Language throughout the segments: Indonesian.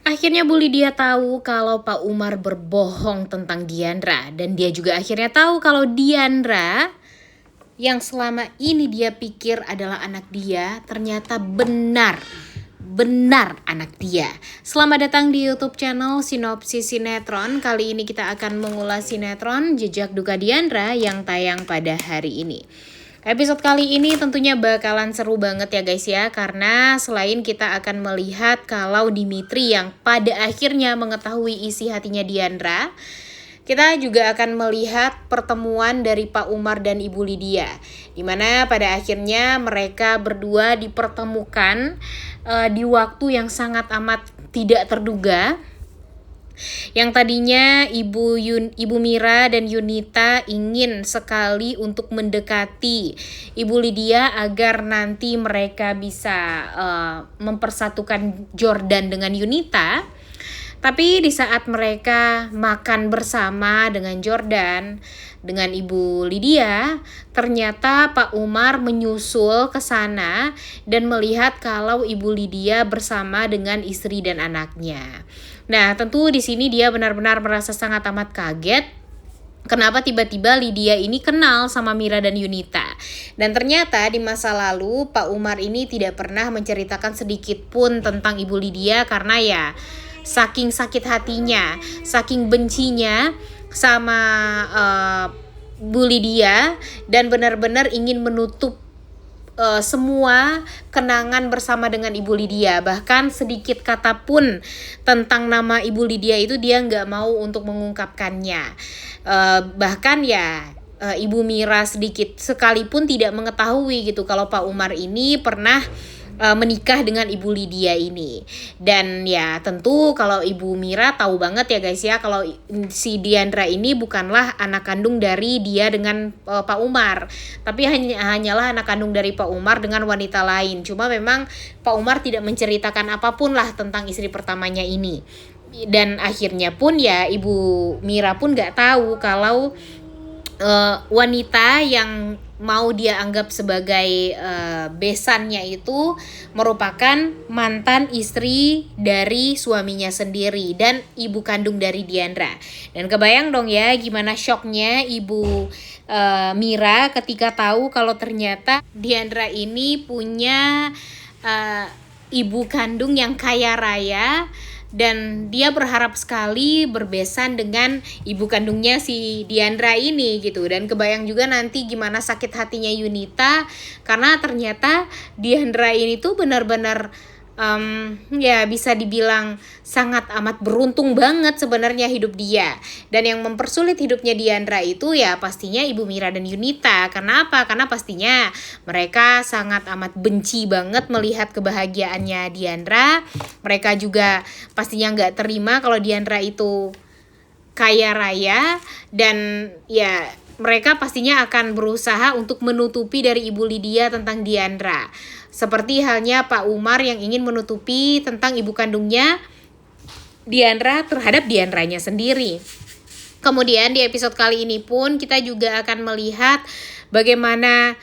Akhirnya Bu Lydia tahu kalau Pak Umar berbohong tentang Diandra, dan dia juga akhirnya tahu kalau Diandra yang selama ini dia pikir adalah anak dia ternyata benar anak dia. Selamat datang di YouTube channel Sinopsis Sinetron. Kali ini kita akan mengulas sinetron Jejak Duka Diandra yang tayang pada hari ini. Episode kali ini tentunya bakalan seru banget ya guys ya, karena selain kita akan melihat kalau Dimitri yang pada akhirnya mengetahui isi hatinya Diandra, kita juga akan melihat pertemuan dari Pak Umar dan Ibu Lydia, dimana pada akhirnya mereka berdua dipertemukan di waktu yang sangat amat tidak terduga. Yang tadinya Ibu Mira dan Yunita ingin sekali untuk mendekati Ibu Lydia agar nanti mereka bisa mempersatukan Jordan dengan Yunita. Tapi di saat mereka makan bersama dengan Jordan, dengan Ibu Lydia, ternyata Pak Umar menyusul ke sana dan melihat kalau Ibu Lydia bersama dengan istri dan anaknya. Nah, tentu di sini dia benar-benar merasa sangat amat kaget. Kenapa tiba-tiba Lydia ini kenal sama Mira dan Yunita. Dan ternyata di masa lalu Pak Umar ini tidak pernah menceritakan sedikit pun tentang Ibu Lydia, karena ya saking sakit hatinya, saking bencinya sama Bu Lydia, dan benar-benar ingin menutup semua kenangan bersama dengan Ibu Lydia. Bahkan sedikit kata pun tentang nama Ibu Lydia itu dia nggak mau untuk mengungkapkannya. Bahkan ya Ibu Mira sedikit sekalipun tidak mengetahui gitu kalau Pak Umar ini pernah menikah dengan Ibu Lydia ini. Dan ya tentu kalau Ibu Mira tahu banget ya guys ya kalau si Diandra ini bukanlah anak kandung dari dia dengan Pak Umar, tapi hanyalah anak kandung dari Pak Umar dengan wanita lain. Cuma memang Pak Umar tidak menceritakan apapun lah tentang istri pertamanya ini. Dan akhirnya pun ya Ibu Mira pun gak tahu kalau wanita yang mau dia anggap sebagai besannya itu merupakan mantan istri dari suaminya sendiri dan ibu kandung dari Diandra. Dan kebayang dong ya gimana shocknya Ibu Mira ketika tahu kalau ternyata Diandra ini punya ibu kandung yang kaya raya, dan dia berharap sekali berbesan dengan ibu kandungnya si Diandra ini gitu. Dan kebayang juga nanti gimana sakit hatinya Yunita, karena ternyata Diandra ini tuh benar-benar ya bisa dibilang sangat amat beruntung banget sebenarnya hidup dia. Dan yang mempersulit hidupnya Diandra itu ya pastinya Ibu Mira dan Yunita. Karena apa? Karena pastinya mereka sangat amat benci banget melihat kebahagiaannya Diandra. Mereka juga pastinya nggak terima kalau Diandra itu kaya raya, dan ya mereka pastinya akan berusaha untuk menutupi dari Ibu Lydia tentang Diandra. Seperti halnya Pak Umar yang ingin menutupi tentang ibu kandungnya Diandra terhadap Diandranya sendiri. Kemudian di episode kali ini pun kita juga akan melihat bagaimana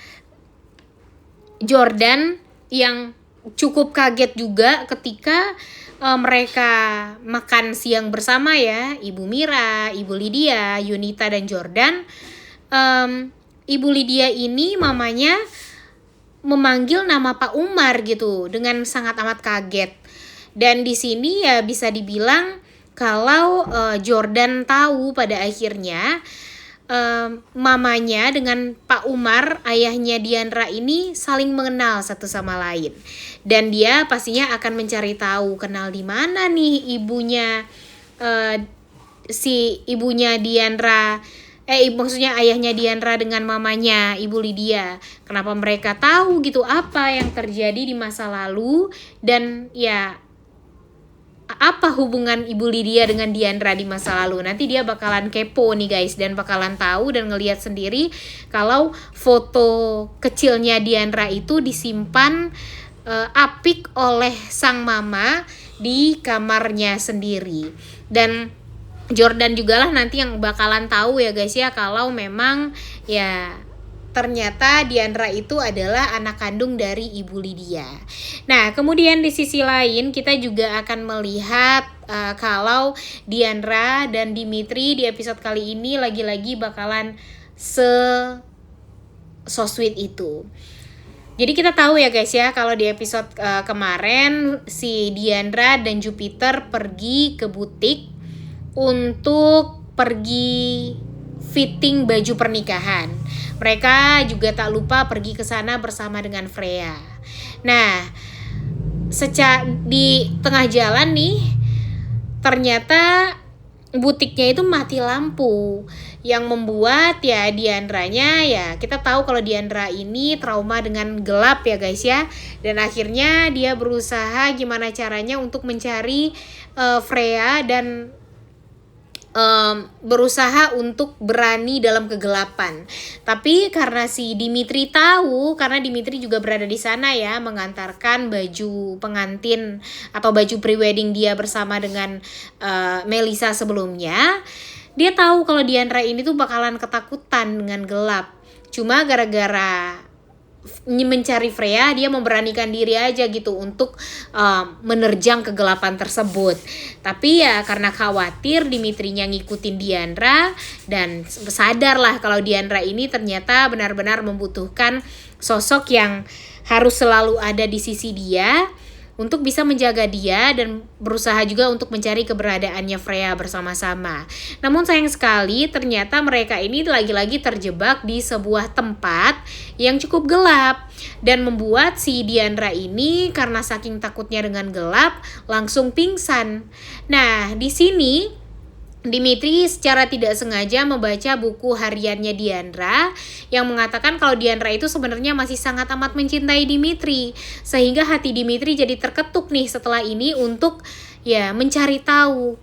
Jordan yang cukup kaget juga ketika mereka makan siang bersama ya, Ibu Mira, Ibu Lydia, Yunita dan Jordan. Ibu Lydia ini mamanya memanggil nama Pak Umar gitu dengan sangat amat kaget. Dan di sini ya bisa dibilang kalau Jordan tahu pada akhirnya mamanya dengan Pak Umar, ayahnya Diandra ini saling mengenal satu sama lain. Dan dia pastinya akan mencari tahu kenal di mana nih ibunya si ibunya Diandra, maksudnya ayahnya Diandra dengan mamanya Ibu Lydia. Kenapa mereka tahu gitu apa yang terjadi di masa lalu, dan ya apa hubungan Ibu Lydia dengan Diandra di masa lalu. Nanti dia bakalan kepo nih guys, dan bakalan tahu dan ngelihat sendiri kalau foto kecilnya Diandra itu disimpan apik oleh sang mama di kamarnya sendiri. Dan Jordan juga lah nanti yang bakalan tahu ya guys ya kalau memang ya ternyata Diandra itu adalah anak kandung dari Ibu Lydia. Nah, kemudian di sisi lain kita juga akan melihat kalau Diandra dan Dimitri di episode kali ini lagi-lagi bakalan so sweet itu. Jadi kita tahu ya guys ya, kalau di episode kemarin si Diandra dan Jupiter pergi ke butik untuk pergi fitting baju pernikahan. Mereka juga tak lupa pergi ke sana bersama dengan Freya. Nah, di tengah jalan nih, ternyata butiknya itu mati lampu, yang membuat ya Diandranya, ya kita tahu kalau Diandra ini trauma dengan gelap ya guys ya, dan akhirnya dia berusaha gimana caranya untuk mencari Freya dan berusaha untuk berani dalam kegelapan. Tapi karena si Dimitri tahu, karena Dimitri juga berada di sana ya, mengantarkan baju pengantin atau baju prewedding dia bersama dengan Melissa sebelumnya. Dia tahu kalau Diandra ini tuh bakalan ketakutan dengan gelap. Cuma gara-gara mencari Freya, dia memberanikan diri aja gitu untuk menerjang kegelapan tersebut. Tapi ya karena khawatir Dimitrinya ngikutin Diandra, dan sadarlah kalau Diandra ini ternyata benar-benar membutuhkan sosok yang harus selalu ada di sisi dia untuk bisa menjaga dia dan berusaha juga untuk mencari keberadaannya Freya bersama-sama. Namun sayang sekali ternyata mereka ini lagi-lagi terjebak di sebuah tempat yang cukup gelap dan membuat si Diandra ini karena saking takutnya dengan gelap langsung pingsan. Nah, di sini Dimitri secara tidak sengaja membaca buku hariannya Diandra yang mengatakan kalau Diandra itu sebenarnya masih sangat amat mencintai Dimitri, sehingga hati Dimitri jadi terketuk nih setelah ini untuk ya mencari tahu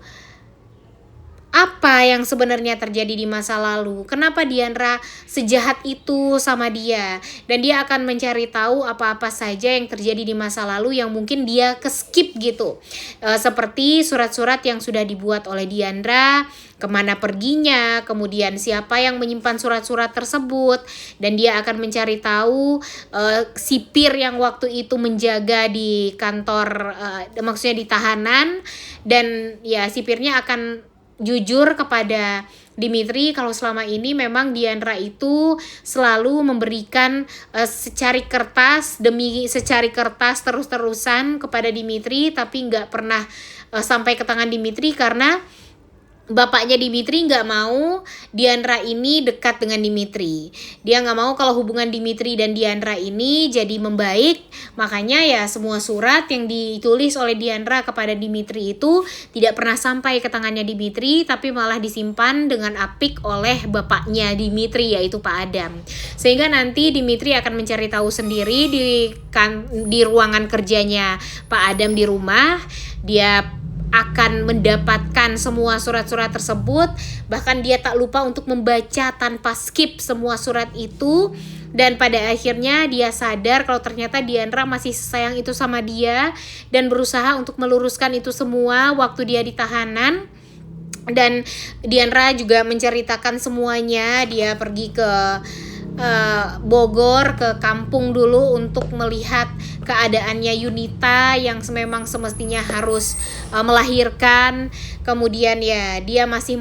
apa yang sebenarnya terjadi di masa lalu. Kenapa Diandra sejahat itu sama dia, dan dia akan mencari tahu apa-apa saja yang terjadi di masa lalu yang mungkin dia keskip gitu. Seperti surat-surat yang sudah dibuat oleh Diandra, kemana perginya, kemudian siapa yang menyimpan surat-surat tersebut, dan dia akan mencari tahu sipir yang waktu itu menjaga di kantor, maksudnya di tahanan, dan ya sipirnya akan jujur kepada Dimitri kalau selama ini memang Diandra itu selalu memberikan secari kertas demi secari kertas terus-terusan kepada Dimitri, tapi nggak pernah sampai ke tangan Dimitri karena bapaknya Dimitri nggak mau Diandra ini dekat dengan Dimitri. Dia nggak mau kalau hubungan Dimitri dan Diandra ini jadi membaik. Makanya ya semua surat yang ditulis oleh Diandra kepada Dimitri itu tidak pernah sampai ke tangannya Dimitri, tapi malah disimpan dengan apik oleh bapaknya Dimitri, yaitu Pak Adam. Sehingga nanti Dimitri akan mencari tahu sendiri di ruangan kerjanya Pak Adam di rumah. Dia akan mendapatkan semua surat-surat tersebut, bahkan dia tak lupa untuk membaca tanpa skip semua surat itu, dan pada akhirnya dia sadar kalau ternyata Diandra masih sayang itu sama dia dan berusaha untuk meluruskan itu semua waktu dia di tahanan. Dan Diandra juga menceritakan semuanya, dia pergi ke Bogor, ke kampung dulu untuk melihat keadaannya Yunita yang memang semestinya harus melahirkan. Kemudian ya dia masih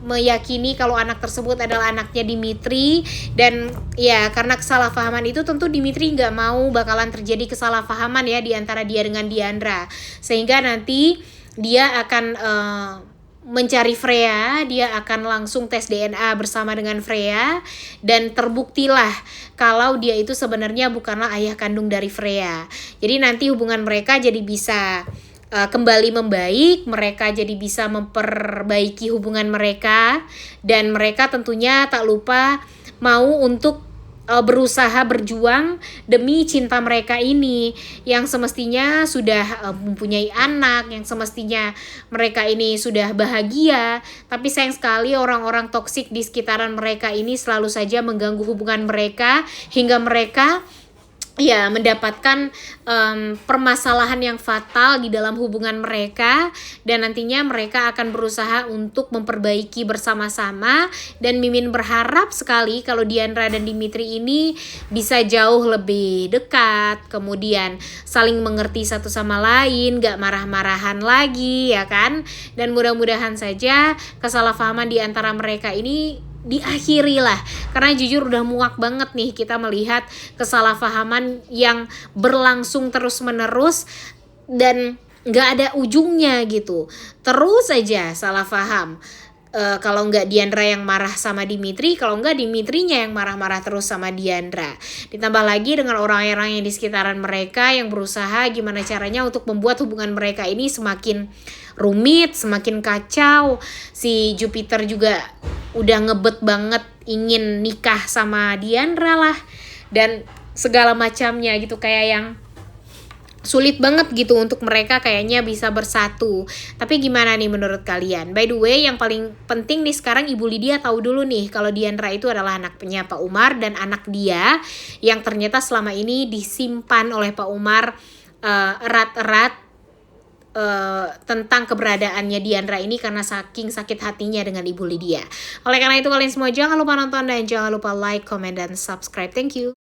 meyakini kalau anak tersebut adalah anaknya Dimitri, dan ya karena kesalahpahaman itu tentu Dimitri nggak mau bakalan terjadi kesalahpahaman ya di antara dia dengan Diandra, sehingga nanti dia akan mencari Freya. Dia akan langsung tes DNA bersama dengan Freya, dan terbuktilah kalau dia itu sebenarnya bukanlah ayah kandung dari Freya. Jadi nanti hubungan mereka jadi bisa kembali membaik, mereka jadi bisa memperbaiki hubungan mereka, dan mereka tentunya tak lupa mau untuk berusaha berjuang demi cinta mereka ini yang semestinya sudah mempunyai anak, yang semestinya mereka ini sudah bahagia. Tapi sayang sekali orang-orang toksik di sekitaran mereka ini selalu saja mengganggu hubungan mereka hingga mereka ya mendapatkan permasalahan yang fatal di dalam hubungan mereka, dan nantinya mereka akan berusaha untuk memperbaiki bersama-sama. Dan Mimin berharap sekali kalau Diandra dan Dimitri ini bisa jauh lebih dekat, kemudian saling mengerti satu sama lain, gak marah-marahan lagi ya kan. Dan mudah-mudahan saja kesalahpahaman di antara mereka ini diakhiri lah, karena jujur udah muak banget nih kita melihat kesalahpahaman yang berlangsung terus menerus dan nggak ada ujungnya gitu, terus aja salah paham. Kalau nggak Diandra yang marah sama Dimitri, kalau nggak Dimitrinya yang marah-marah terus sama Diandra. Ditambah lagi dengan orang-orang yang di sekitaran mereka yang berusaha gimana caranya untuk membuat hubungan mereka ini semakin rumit, semakin kacau. Si Jupiter juga udah ngebet banget ingin nikah sama Diandra lah, dan segala macamnya gitu, kayak yang sulit banget gitu untuk mereka kayaknya bisa bersatu. Tapi gimana nih menurut kalian? By the way, yang paling penting nih sekarang Ibu Lydia tahu dulu nih kalau Diandra itu adalah anaknya Pak Umar, dan anak dia yang ternyata selama ini disimpan oleh Pak Umar erat-erat tentang keberadaannya Diandra ini karena saking sakit hatinya dengan Ibu Lydia. Oleh karena itu kalian semua jangan lupa nonton dan jangan lupa like, comment, dan subscribe. Thank you.